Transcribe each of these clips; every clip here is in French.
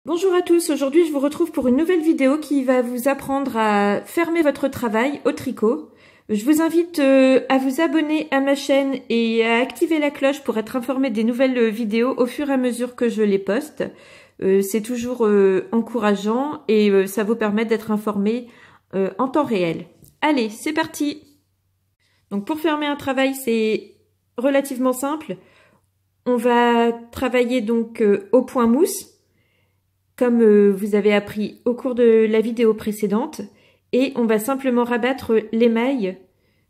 Bonjour à tous, aujourd'hui je vous retrouve pour une nouvelle vidéo qui va vous apprendre à fermer votre travail au tricot. Je vous invite à vous abonner à ma chaîne et à activer la cloche pour être informé des nouvelles vidéos au fur et à mesure que je les poste. C'est toujours encourageant et ça vous permet d'être informé en temps réel. Allez, c'est parti! Donc pour fermer un travail, c'est relativement simple. On va travailler donc au point mousse, comme vous avez appris au cours de la vidéo précédente, et on va simplement rabattre les mailles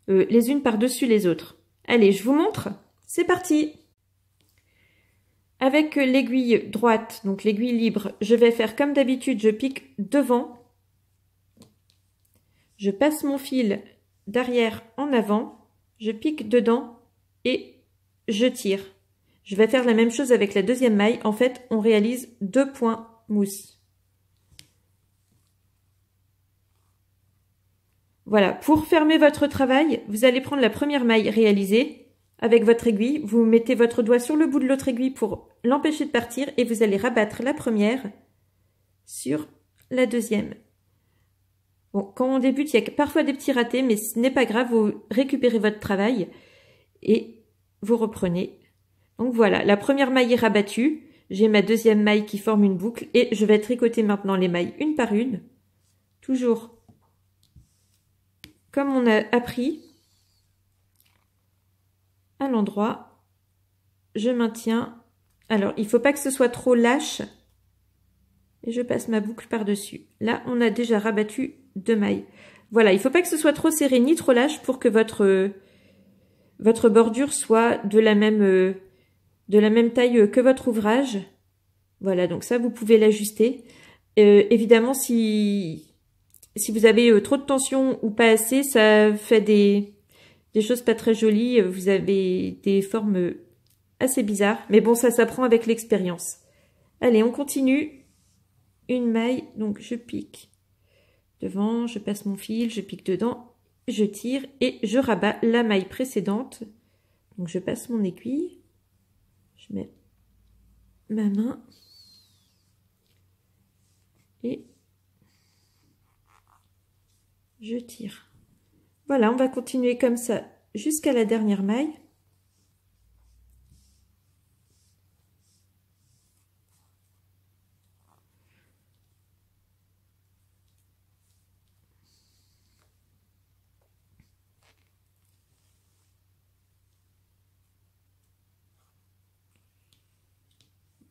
les unes par-dessus les autres. Allez, je vous montre, c'est parti! Avec l'aiguille droite, donc l'aiguille libre, je vais faire comme d'habitude, je pique devant, je passe mon fil d'arrière en avant, je pique dedans et je tire. Je vais faire la même chose avec la deuxième maille, en fait on réalise 2 points mousse. Voilà, pour fermer votre travail, vous allez prendre la première maille réalisée avec votre aiguille, vous mettez votre doigt sur le bout de l'autre aiguille pour l'empêcher de partir et vous allez rabattre la première sur la deuxième. Bon, quand on débute, il y a parfois des petits ratés, mais ce n'est pas grave, vous récupérez votre travail et vous reprenez. Donc voilà, la première maille est rabattue. J'ai ma deuxième maille qui forme une boucle et je vais tricoter maintenant les mailles une par une, toujours comme on a appris à l'endroit. Je maintiens. Alors, il ne faut pas que ce soit trop lâche et je passe ma boucle par-dessus. Là, on a déjà rabattu 2 mailles. Voilà, il ne faut pas que ce soit trop serré ni trop lâche pour que votre bordure soit de la même taille que votre ouvrage. Voilà, donc ça, vous pouvez l'ajuster. Évidemment, si vous avez trop de tension ou pas assez, ça fait des choses pas très jolies. Vous avez des formes assez bizarres. Mais bon, ça s'apprend avec l'expérience. Allez, on continue. Une maille, donc je pique devant, je passe mon fil, je pique dedans, je tire et je rabats la maille précédente. Donc je passe mon aiguille, je mets ma main et je tire. Voilà, on va continuer comme ça jusqu'à la dernière maille.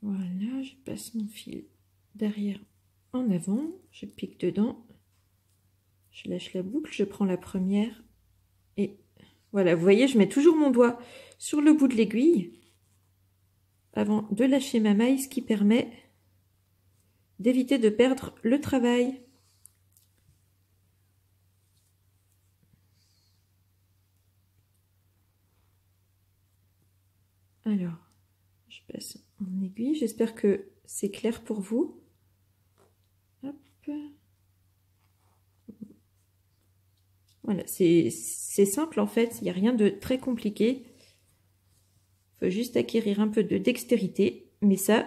Voilà, je passe mon fil derrière en avant, je pique dedans, je lâche la boucle, je prends la première et voilà, vous voyez, je mets toujours mon doigt sur le bout de l'aiguille avant de lâcher ma maille, ce qui permet d'éviter de perdre le travail. Alors, je passe mon aiguille, j'espère que c'est clair pour vous. Hop. Voilà, c'est simple en fait, il n'y a rien de très compliqué. Il faut juste acquérir un peu de dextérité, mais ça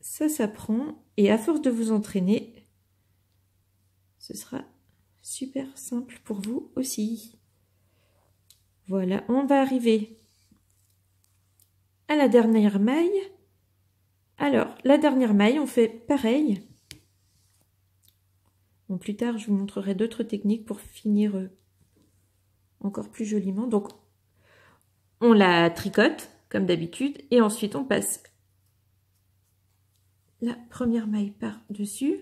s'apprend et à force de vous entraîner, ce sera super simple pour vous aussi. Voilà, on va arriver à la dernière maille. Alors, la dernière maille, on fait pareil. Bon, plus tard, je vous montrerai d'autres techniques pour finir encore plus joliment. Donc, on la tricote, comme d'habitude, et ensuite, on passe la première maille par-dessus.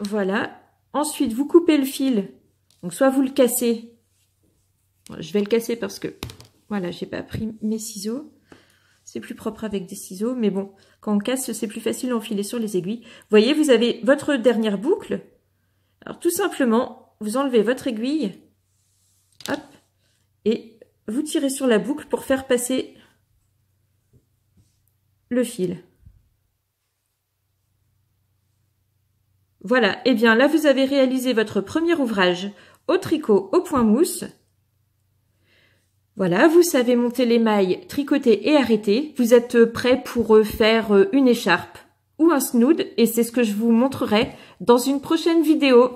Voilà. Ensuite, vous coupez le fil. Donc, soit vous le cassez. Bon, je vais le casser parce que, voilà, j'ai pas pris mes ciseaux. C'est plus propre avec des ciseaux, mais bon, quand on casse, c'est plus facile d'enfiler sur les aiguilles. Vous voyez, vous avez votre dernière boucle. Alors, tout simplement, vous enlevez votre aiguille, hop, et vous tirez sur la boucle pour faire passer le fil. Voilà, et bien là, vous avez réalisé votre premier ouvrage au tricot au point mousse. Voilà, vous savez monter les mailles, tricoter et arrêter. Vous êtes prêts pour faire une écharpe ou un snood et c'est ce que je vous montrerai dans une prochaine vidéo.